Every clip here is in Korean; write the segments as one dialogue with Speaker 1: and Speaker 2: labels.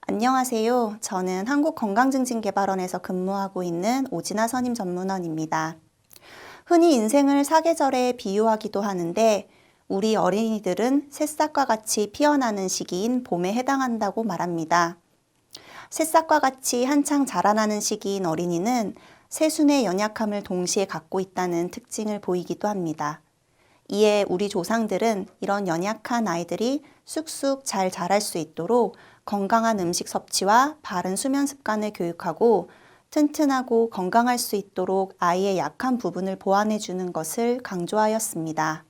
Speaker 1: 안녕하세요. 저는 한국건강증진개발원에서 근무하고 있는 오진아 선임 전문원입니다. 흔히 인생을 사계절에 비유하기도 하는데 우리 어린이들은 새싹과 같이 피어나는 시기인 봄에 해당한다고 말합니다. 새싹과 같이 한창 자라나는 시기인 어린이는 새순의 연약함을 동시에 갖고 있다는 특징을 보이기도 합니다. 이에 우리 조상들은 이런 연약한 아이들이 쑥쑥 잘 자랄 수 있도록 건강한 음식 섭취와 바른 수면 습관을 교육하고 튼튼하고 건강할 수 있도록 아이의 약한 부분을 보완해 주는 것을 강조하였습니다.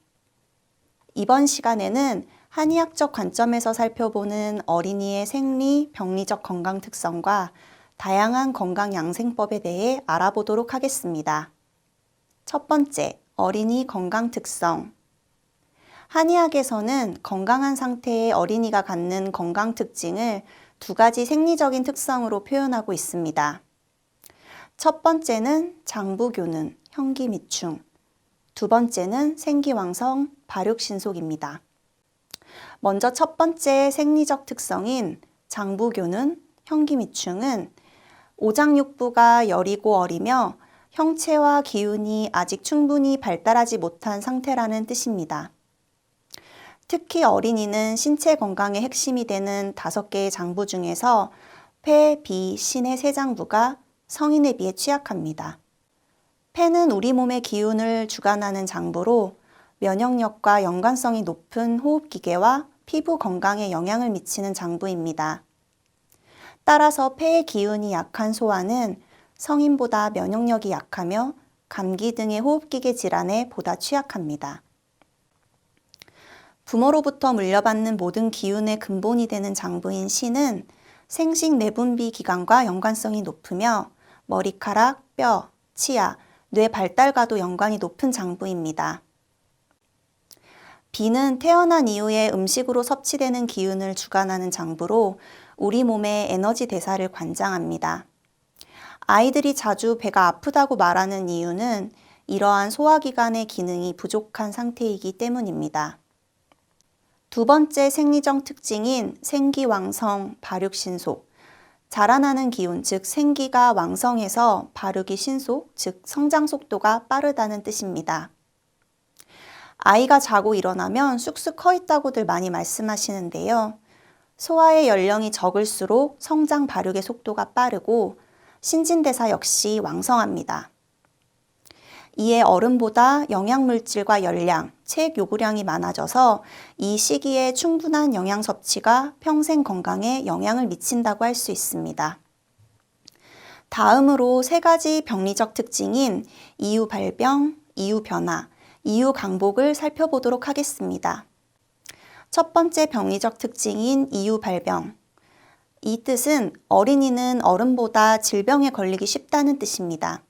Speaker 1: 이번 시간에는 한의학적 관점에서 살펴보는 어린이의 생리, 병리적 건강 특성과 다양한 건강 양생법에 대해 알아보도록 하겠습니다. 첫 번째, 어린이 건강 특성. 한의학에서는 건강한 상태의 어린이가 갖는 건강 특징을 두 가지 생리적인 특성으로 표현하고 있습니다. 첫 번째는 장부교는, 현기미충. 두 번째는 생기왕성, 발육신속입니다. 먼저 첫 번째 생리적 특성인 장부교는, 현기미충은 오장육부가 여리고 어리며 형체와 기운이 아직 충분히 발달하지 못한 상태라는 뜻입니다. 특히 어린이는 신체 건강의 핵심이 되는 5개의 장부 중에서 폐, 비, 신의 세 장부가 성인에 비해 취약합니다. 폐는 우리 몸의 기운을 주관하는 장부로 면역력과 연관성이 높은 호흡기계와 피부 건강에 영향을 미치는 장부입니다. 따라서 폐의 기운이 약한 소아는 성인보다 면역력이 약하며 감기 등의 호흡기계 질환에 보다 취약합니다. 부모로부터 물려받는 모든 기운의 근본이 되는 장부인 신은 생식 내분비 기관과 연관성이 높으며 머리카락, 뼈, 치아, 뇌 발달과도 연관이 높은 장부입니다. 비는 태어난 이후에 음식으로 섭취되는 기운을 주관하는 장부로 우리 몸의 에너지 대사를 관장합니다. 아이들이 자주 배가 아프다고 말하는 이유는 이러한 소화기관의 기능이 부족한 상태이기 때문입니다. 두 번째 생리적 특징인 생기왕성, 발육신속. 자라나는 기운, 즉 생기가 왕성해서 발육이 신속, 즉 성장 속도가 빠르다는 뜻입니다. 아이가 자고 일어나면 쑥쑥 커 있다고들 많이 말씀하시는데요. 소아의 연령이 적을수록 성장 발육의 속도가 빠르고 신진대사 역시 왕성합니다. 이에 어른보다 영양물질과 열량, 체액 요구량이 많아져서 이 시기에 충분한 영양 섭취가 평생 건강에 영향을 미친다고 할 수 있습니다. 다음으로 3가지 병리적 특징인 이유 발병, 이유 변화, 이유 강복을 살펴보도록 하겠습니다. 첫 번째 병리적 특징인 이유 발병. 이 뜻은 어린이는 어른보다 질병에 걸리기 쉽다는 뜻입니다.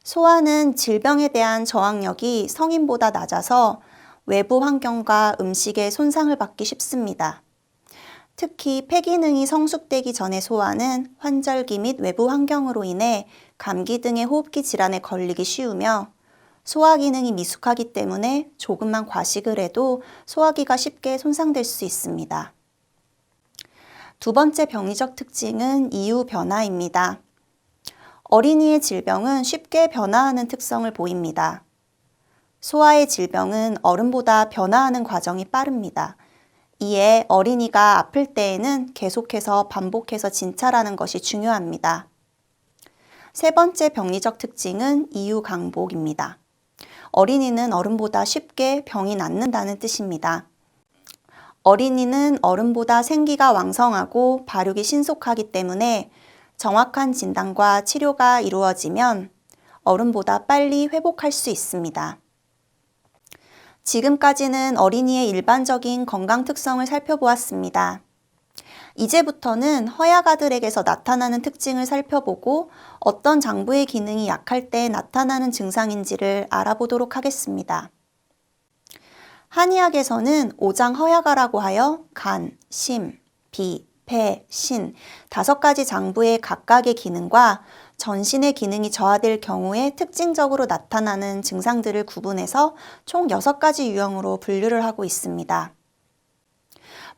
Speaker 1: 소아는 질병에 대한 저항력이 성인보다 낮아서 외부 환경과 음식에 손상을 받기 쉽습니다. 특히 폐 기능이 성숙되기 전의 소아는 환절기 및 외부 환경으로 인해 감기 등의 호흡기 질환에 걸리기 쉬우며 소화 기능이 미숙하기 때문에 조금만 과식을 해도 소화기가 쉽게 손상될 수 있습니다. 두 번째 병리적 특징은 이유 변화입니다. 어린이의 질병은 쉽게 변화하는 특성을 보입니다. 소아의 질병은 어른보다 변화하는 과정이 빠릅니다. 이에 어린이가 아플 때에는 계속해서 반복해서 진찰하는 것이 중요합니다. 세 번째 병리적 특징은 이유 강복입니다. 어린이는 어른보다 쉽게 병이 낫는다는 뜻입니다. 어린이는 어른보다 생기가 왕성하고 발육이 신속하기 때문에 정확한 진단과 치료가 이루어지면 어른보다 빨리 회복할 수 있습니다. 지금까지는 어린이의 일반적인 건강 특성을 살펴보았습니다. 이제부터는 허약아들에게서 나타나는 특징을 살펴보고 어떤 장부의 기능이 약할 때 나타나는 증상인지를 알아보도록 하겠습니다. 한의학에서는 오장허약아라고 하여 간, 심, 비, 폐, 신 5가지 장부의 각각의 기능과 전신의 기능이 저하될 경우에 특징적으로 나타나는 증상들을 구분해서 총 6가지 유형으로 분류를 하고 있습니다.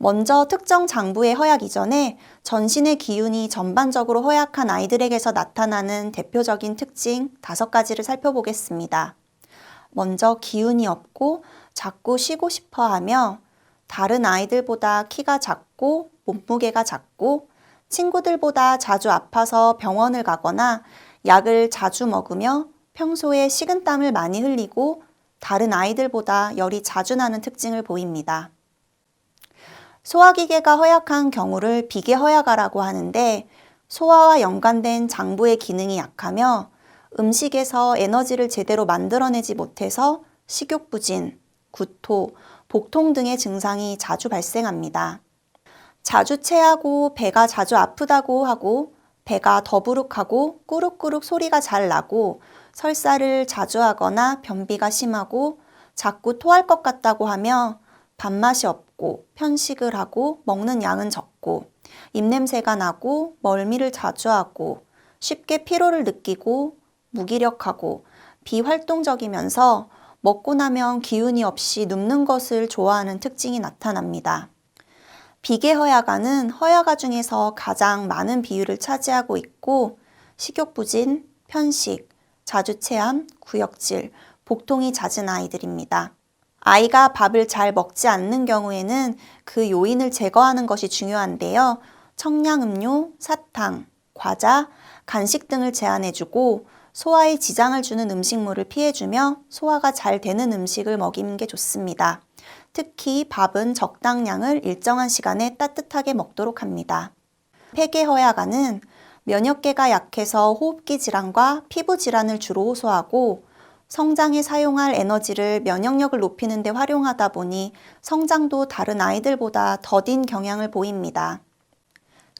Speaker 1: 먼저 특정 장부의 허약 이전에 전신의 기운이 전반적으로 허약한 아이들에게서 나타나는 대표적인 특징 5가지를 살펴보겠습니다. 먼저 기운이 없고 자꾸 쉬고 싶어 하며 다른 아이들보다 키가 작고 몸무게가 작고 친구들보다 자주 아파서 병원을 가거나 약을 자주 먹으며 평소에 식은땀을 많이 흘리고 다른 아이들보다 열이 자주 나는 특징을 보입니다. 소화기계가 허약한 경우를 비계허약아라고 하는데 소화와 연관된 장부의 기능이 약하며 음식에서 에너지를 제대로 만들어내지 못해서 식욕부진, 구토, 복통 등의 증상이 자주 발생합니다. 자주 체하고 배가 자주 아프다고 하고 배가 더부룩하고 꾸룩꾸룩 소리가 잘 나고 설사를 자주 하거나 변비가 심하고 자꾸 토할 것 같다고 하며 밥맛이 없고 편식을 하고 먹는 양은 적고 입냄새가 나고 멀미를 자주 하고 쉽게 피로를 느끼고 무기력하고 비활동적이면서 먹고 나면 기운이 없이 눕는 것을 좋아하는 특징이 나타납니다. 비계허약아는 허약아 중에서 가장 많은 비율을 차지하고 있고 식욕부진, 편식, 자주체함, 구역질, 복통이 잦은 아이들입니다. 아이가 밥을 잘 먹지 않는 경우에는 그 요인을 제거하는 것이 중요한데요. 청량음료, 사탕, 과자, 간식 등을 제한해주고 소화에 지장을 주는 음식물을 피해주며 소화가 잘 되는 음식을 먹이는 게 좋습니다. 특히 밥은 적당량을 일정한 시간에 따뜻하게 먹도록 합니다. 폐계허약아는 면역계가 약해서 호흡기 질환과 피부 질환을 주로 호소하고 성장에 사용할 에너지를 면역력을 높이는 데 활용하다 보니 성장도 다른 아이들보다 더딘 경향을 보입니다.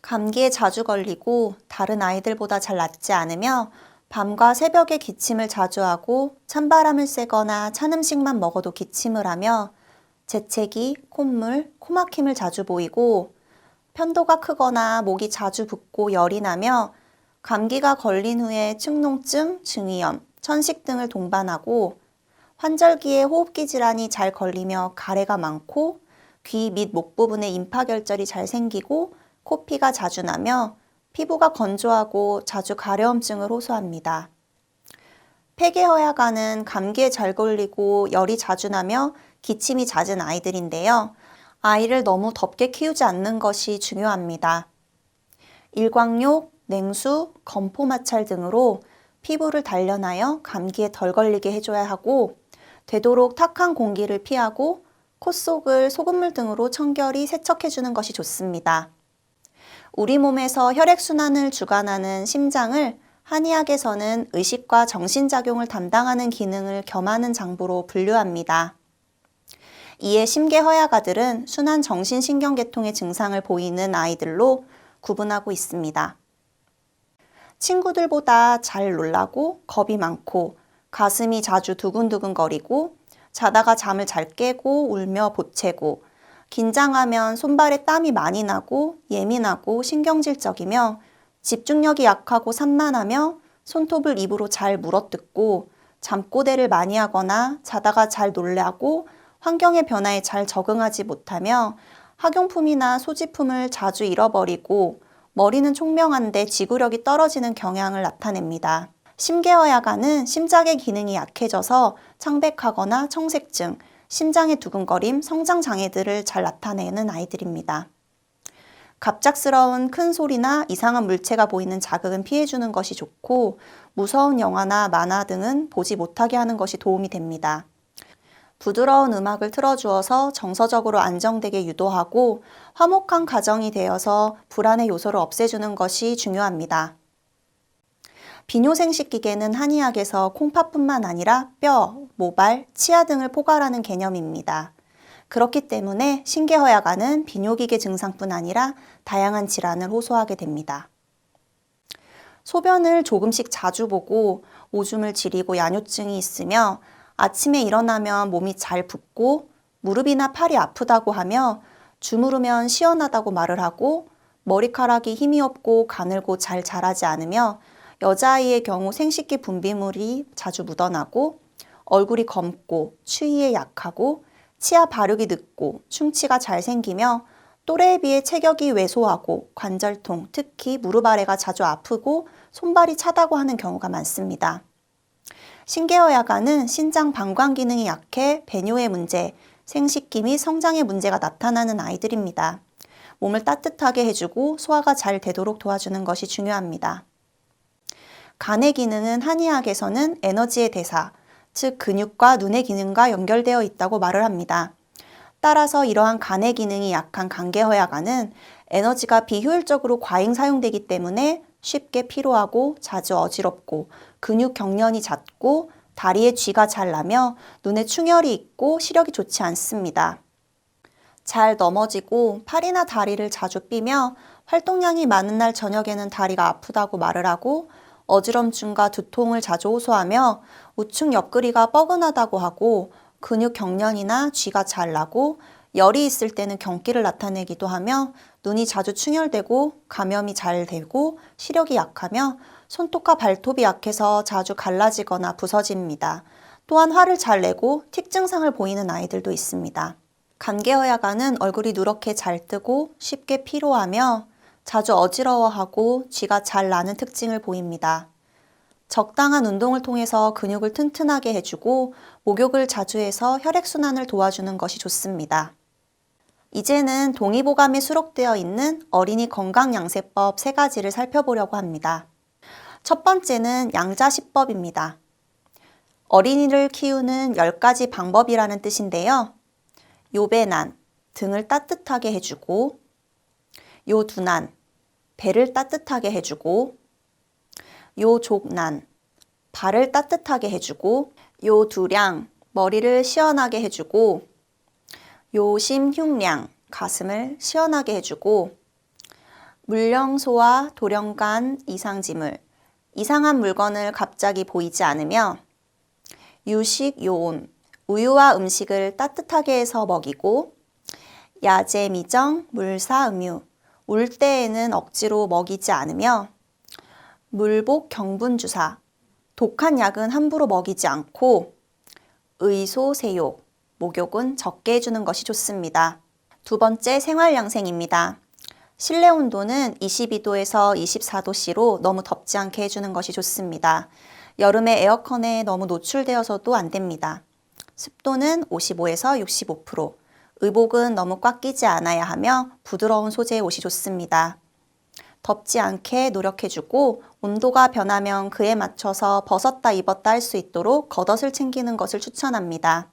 Speaker 1: 감기에 자주 걸리고 다른 아이들보다 잘 낫지 않으며 밤과 새벽에 기침을 자주 하고 찬바람을 쐬거나 찬 음식만 먹어도 기침을 하며 재채기, 콧물, 코막힘을 자주 보이고 편도가 크거나 목이 자주 붓고 열이 나며 감기가 걸린 후에 축농증, 증위염, 천식 등을 동반하고 환절기에 호흡기 질환이 잘 걸리며 가래가 많고 귀 및 목 부분에 임파결절이 잘 생기고 코피가 자주 나며 피부가 건조하고 자주 가려움증을 호소합니다. 폐계허약아는 감기에 잘 걸리고 열이 자주 나며 기침이 잦은 아이들인데요. 아이를 너무 덥게 키우지 않는 것이 중요합니다. 일광욕, 냉수, 건포마찰 등으로 피부를 단련하여 감기에 덜 걸리게 해줘야 하고 되도록 탁한 공기를 피하고 코 속을 소금물 등으로 청결히 세척해주는 것이 좋습니다. 우리 몸에서 혈액순환을 주관하는 심장을 한의학에서는 의식과 정신작용을 담당하는 기능을 겸하는 장부로 분류합니다. 이에 심계허약아들은 순환 정신신경계통의 증상을 보이는 아이들로 구분하고 있습니다. 친구들보다 잘 놀라고 겁이 많고 가슴이 자주 두근두근거리고 자다가 잠을 잘 깨고 울며 보채고 긴장하면 손발에 땀이 많이 나고 예민하고 신경질적이며 집중력이 약하고 산만하며 손톱을 입으로 잘 물어뜯고 잠꼬대를 많이 하거나 자다가 잘 놀라고 환경의 변화에 잘 적응하지 못하며 학용품이나 소지품을 자주 잃어버리고 머리는 총명한데 지구력이 떨어지는 경향을 나타냅니다. 심계허약아는 심장의 기능이 약해져서 창백하거나 청색증, 심장의 두근거림, 성장장애들을 잘 나타내는 아이들입니다. 갑작스러운 큰 소리나 이상한 물체가 보이는 자극은 피해주는 것이 좋고 무서운 영화나 만화 등은 보지 못하게 하는 것이 도움이 됩니다. 부드러운 음악을 틀어주어서 정서적으로 안정되게 유도하고 화목한 가정이 되어서 불안의 요소를 없애주는 것이 중요합니다. 비뇨생식기계는 한의학에서 콩팥뿐만 아니라 뼈, 모발, 치아 등을 포괄하는 개념입니다. 그렇기 때문에 심계허약아는 비뇨기계 증상뿐 아니라 다양한 질환을 호소하게 됩니다. 소변을 조금씩 자주 보고 오줌을 지리고 야뇨증이 있으며 아침에 일어나면 몸이 잘 붓고 무릎이나 팔이 아프다고 하며 주무르면 시원하다고 말을 하고 머리카락이 힘이 없고 가늘고 잘 자라지 않으며 여자아이의 경우 생식기 분비물이 자주 묻어나고 얼굴이 검고 추위에 약하고 치아 발육이 늦고 충치가 잘 생기며 또래에 비해 체격이 왜소하고 관절통, 특히 무릎 아래가 자주 아프고 손발이 차다고 하는 경우가 많습니다. 신계어야간은 신장 방광 기능이 약해 배뇨의 문제, 생식기 및 성장의 문제가 나타나는 아이들입니다. 몸을 따뜻하게 해주고 소화가 잘 되도록 도와주는 것이 중요합니다. 간의 기능은 한의학에서는 에너지의 대사, 즉 근육과 눈의 기능과 연결되어 있다고 말을 합니다. 따라서 이러한 간의 기능이 약한 간계허야간은 에너지가 비효율적으로 과잉 사용되기 때문에 쉽게 피로하고 자주 어지럽고 근육 경련이 잦고 다리에 쥐가 잘 나며 눈에 충혈이 있고 시력이 좋지 않습니다. 잘 넘어지고 팔이나 다리를 자주 삐며 활동량이 많은 날 저녁에는 다리가 아프다고 말을 하고 어지럼증과 두통을 자주 호소하며 우측 옆구리가 뻐근하다고 하고 근육 경련이나 쥐가 잘 나고 열이 있을 때는 경기를 나타내기도 하며 눈이 자주 충혈되고 감염이 잘 되고 시력이 약하며 손톱과 발톱이 약해서 자주 갈라지거나 부서집니다. 또한 화를 잘 내고 틱 증상을 보이는 아이들도 있습니다. 간계허야간은 얼굴이 누렇게 잘 뜨고 쉽게 피로하며 자주 어지러워하고 쥐가 잘 나는 특징을 보입니다. 적당한 운동을 통해서 근육을 튼튼하게 해주고 목욕을 자주 해서 혈액순환을 도와주는 것이 좋습니다. 이제는 동의보감에 수록되어 있는 어린이 건강양세법 3가지를 살펴보려고 합니다. 첫 번째는 양자시법입니다. 어린이를 키우는 10가지 방법이라는 뜻인데요. 요배난, 등을 따뜻하게 해주고, 요두난, 배를 따뜻하게 해주고, 요족난, 발을 따뜻하게 해주고, 요두량, 머리를 시원하게 해주고, 요심흉량, 가슴을 시원하게 해주고, 물령소와 돌연간 이상지물, 이상한 물건을 갑자기 보이지 않으며, 유식요온, 우유와 음식을 따뜻하게 해서 먹이고, 야제미정, 물사음유, 울 때에는 억지로 먹이지 않으며, 물복 경분주사, 독한 약은 함부로 먹이지 않고, 의소세욕, 목욕은 적게 해주는 것이 좋습니다. 두 번째 생활양생입니다. 실내 온도는 22도에서 24도씨로 너무 덥지 않게 해주는 것이 좋습니다. 여름에 에어컨에 너무 노출되어서도 안 됩니다. 습도는 55에서 65%, 의복은 너무 꽉 끼지 않아야 하며 부드러운 소재의 옷이 좋습니다. 덥지 않게 노력해주고 온도가 변하면 그에 맞춰서 벗었다 입었다 할 수 있도록 겉옷을 챙기는 것을 추천합니다.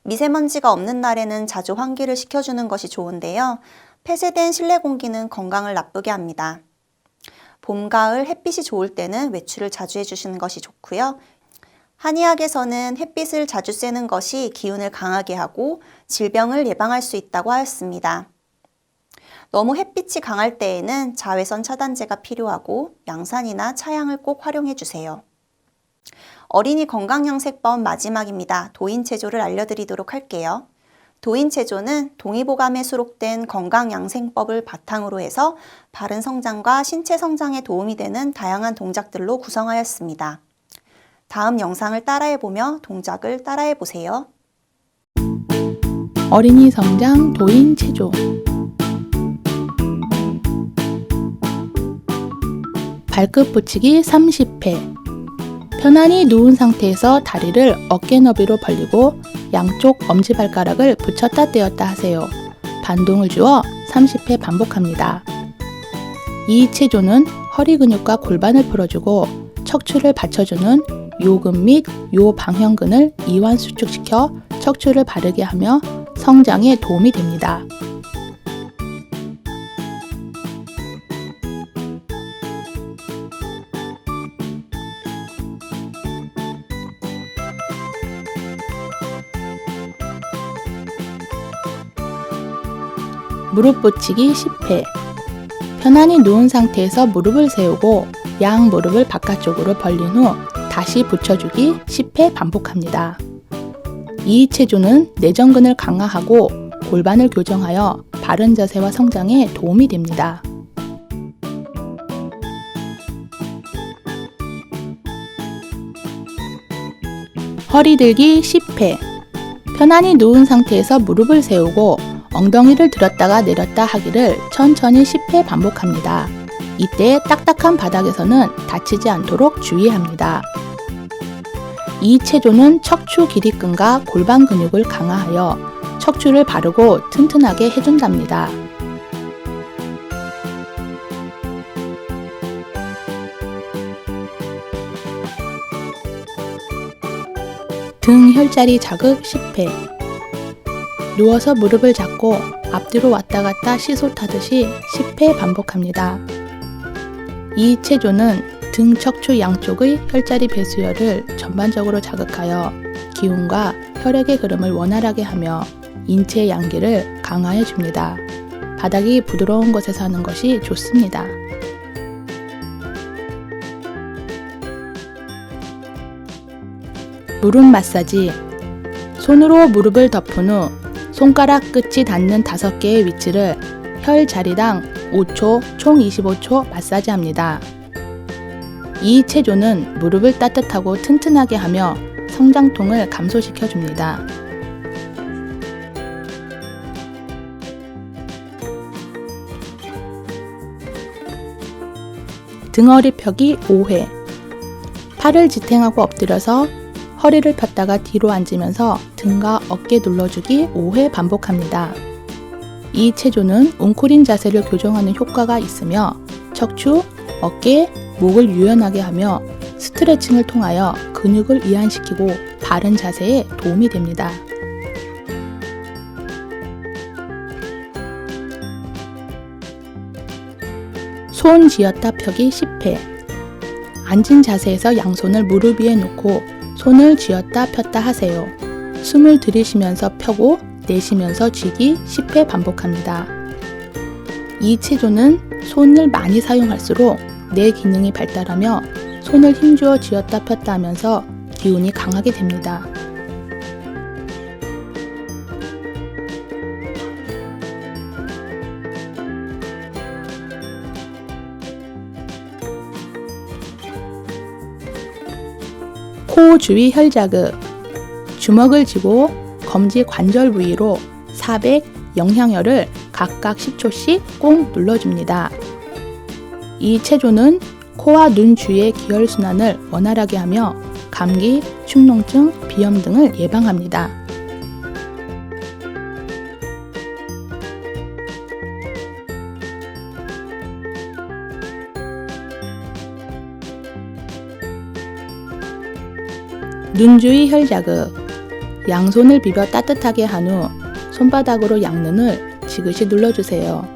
Speaker 1: 미세먼지가 없는 날에는 자주 환기를 시켜주는 것이 좋은데요. 폐쇄된 실내 공기는 건강을 나쁘게 합니다. 봄, 가을 햇빛이 좋을 때는 외출을 자주 해주시는 것이 좋고요. 한의학에서는 햇빛을 자주 쐬는 것이 기운을 강하게 하고 질병을 예방할 수 있다고 하였습니다. 너무 햇빛이 강할 때에는 자외선 차단제가 필요하고 양산이나 차양을 꼭 활용해 주세요. 어린이 건강양세법 마지막입니다. 도인체조를 알려드리도록 할게요. 도인체조는 동의보감에 수록된 건강양생법을 바탕으로 해서 바른 성장과 신체 성장에 도움이 되는 다양한 동작들로 구성하였습니다. 다음 영상을 따라해보며 동작을 따라해보세요.
Speaker 2: 어린이 성장 도인체조. 발끝 붙이기 30회. 편안히 누운 상태에서 다리를 어깨 너비로 벌리고 양쪽 엄지발가락을 붙였다 떼었다 하세요. 반동을 주어 30회 반복합니다. 이 체조는 허리 근육과 골반을 풀어주고 척추를 받쳐주는 요근 및 요방형근을 이완 수축시켜 척추를 바르게 하며 성장에 도움이 됩니다. 무릎 붙이기 10회. 편안히 누운 상태에서 무릎을 세우고 양 무릎을 바깥쪽으로 벌린 후 다시 붙여주기 10회 반복합니다. 이 체조는 내전근을 강화하고 골반을 교정하여 바른 자세와 성장에 도움이 됩니다. 허리 들기 10회. 편안히 누운 상태에서 무릎을 세우고 엉덩이를 들었다가 내렸다 하기를 천천히 10회 반복합니다. 이때 딱딱한 바닥에서는 다치지 않도록 주의합니다. 이 체조는 척추 기립근과 골반 근육을 강화하여 척추를 바르고 튼튼하게 해준답니다. 등 혈자리 자극 10회. 누워서 무릎을 잡고 앞뒤로 왔다 갔다 시소 타듯이 10회 반복합니다. 이 체조는 등 척추 양쪽의 혈자리 배수혈을 전반적으로 자극하여 기운과 혈액의 흐름을 원활하게 하며 인체 양기를 강화해 줍니다. 바닥이 부드러운 곳에서 하는 것이 좋습니다. 무릎 마사지. 손으로 무릎을 덮은 후 손가락 끝이 닿는 5개의 위치를 혈 자리당 5초, 총 25초 마사지합니다. 이 체조는 무릎을 따뜻하고 튼튼하게 하며 성장통을 감소시켜 줍니다. 등허리 펴기 5회. 팔을 지탱하고 엎드려서 허리를 폈다가 뒤로 앉으면서 등과 어깨 눌러주기 5회 반복합니다. 이 체조는 웅크린 자세를 교정하는 효과가 있으며 척추, 어깨, 목을 유연하게 하며 스트레칭을 통하여 근육을 이완시키고 바른 자세에 도움이 됩니다. 손 쥐었다 펴기 10회. 앉은 자세에서 양손을 무릎 위에 놓고 손을 쥐었다 폈다 하세요. 숨을 들이쉬면서 펴고 내쉬면서 쥐기 10회 반복합니다. 이 체조는 손을 많이 사용할수록 뇌 기능이 발달하며 손을 힘주어 쥐었다 폈다 하면서 기운이 강하게 됩니다. 코 주위 혈 자극. 주먹을 쥐고 검지 관절 부위로 400 영향혈을 각각 10초씩 꼭 눌러줍니다. 이 체조는 코와 눈 주위의 기혈순환을 원활하게 하며 감기, 축농증, 비염 등을 예방합니다. 눈 주위 혈 자극. 양손을 비벼 따뜻하게 한 후 손바닥으로 양눈을 지그시 눌러주세요.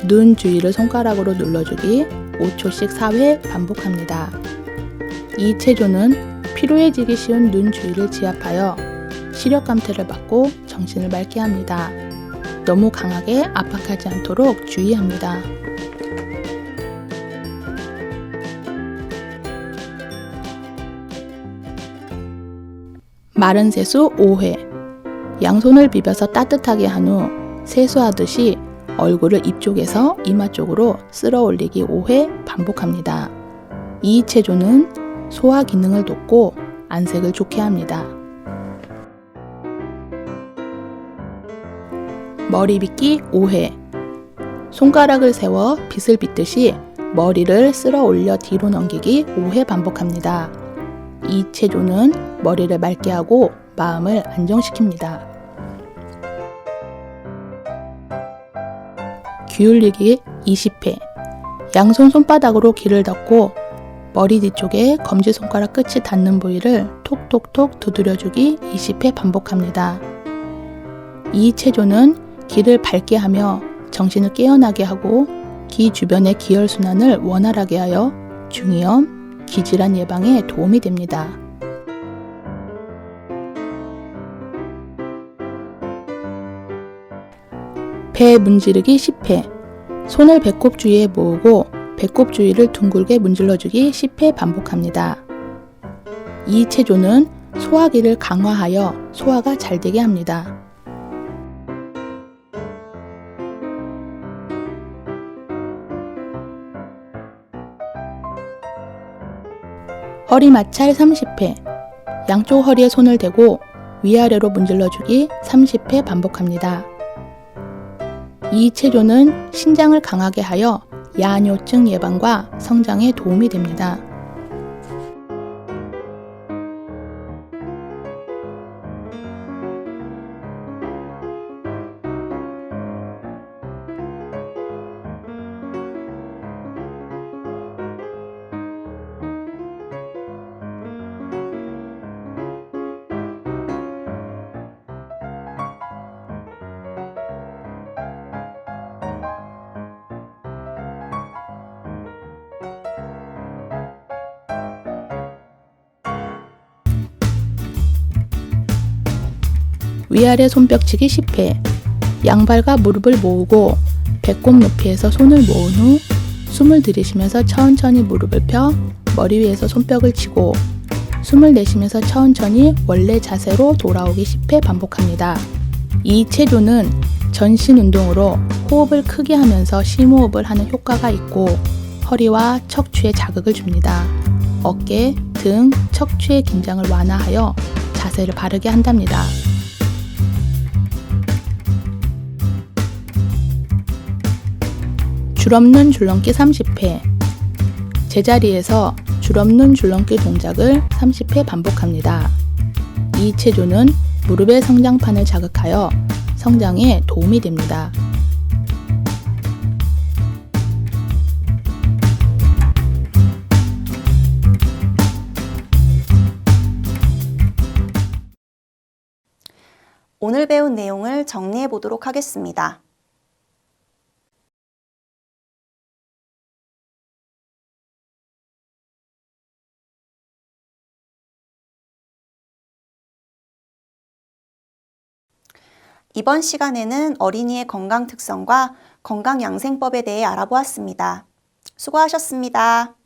Speaker 2: 눈 주위를 손가락으로 눌러주기 5초씩 4회 반복합니다. 이 체조는 피로해지기 쉬운 눈 주위를 지압하여 시력 감퇴를 막고 정신을 맑게 합니다. 너무 강하게 압박하지 않도록 주의합니다. 마른 세수 5회. 양손을 비벼서 따뜻하게 한 후 세수하듯이 얼굴을 입 쪽에서 이마 쪽으로 쓸어 올리기 5회 반복합니다. 이 체조는 소화 기능을 돕고 안색을 좋게 합니다. 머리 빗기 5회. 손가락을 세워 빗을 빗듯이 머리를 쓸어 올려 뒤로 넘기기 5회 반복합니다. 이 체조는 머리를 맑게 하고 마음을 안정시킵니다. 기울이기 20회. 양손 손바닥으로 귀를 덮고 머리 뒤쪽에 검지손가락 끝이 닿는 부위를 톡톡톡 두드려주기 20회 반복합니다. 이 체조는 귀를 밝게 하며 정신을 깨어나게 하고 귀 주변의 기혈순환을 원활하게 하여 중이염, 기질환 예방에 도움이 됩니다. 배 문지르기 10회. 손을 배꼽 주위에 모으고 배꼽 주위를 둥글게 문질러주기 10회 반복합니다. 이 체조는 소화기를 강화하여 소화가 잘 되게 합니다. 허리 마찰 30회. 양쪽 허리에 손을 대고 위아래로 문질러주기 30회 반복합니다. 이 체조는 신장을 강하게 하여 야뇨증 예방과 성장에 도움이 됩니다. 위아래 손뼉치기 10회. 양발과 무릎을 모으고 배꼽 높이에서 손을 모은 후 숨을 들이쉬면서 천천히 무릎을 펴 머리 위에서 손뼉을 치고 숨을 내쉬면서 천천히 원래 자세로 돌아오기 10회 반복합니다. 이 체조는 전신 운동으로 호흡을 크게 하면서 심호흡을 하는 효과가 있고 허리와 척추에 자극을 줍니다. 어깨, 등, 척추의 긴장을 완화하여 자세를 바르게 한답니다. 줄없는 줄넘기 30회. 제자리에서 줄없는 줄넘기 동작을 30회 반복합니다. 이 체조는 무릎의 성장판을 자극하여 성장에 도움이 됩니다.
Speaker 1: 오늘 배운 내용을 정리해 보도록 하겠습니다. 이번 시간에는 어린이의 건강 특성과 건강양생법에 대해 알아보았습니다. 수고하셨습니다.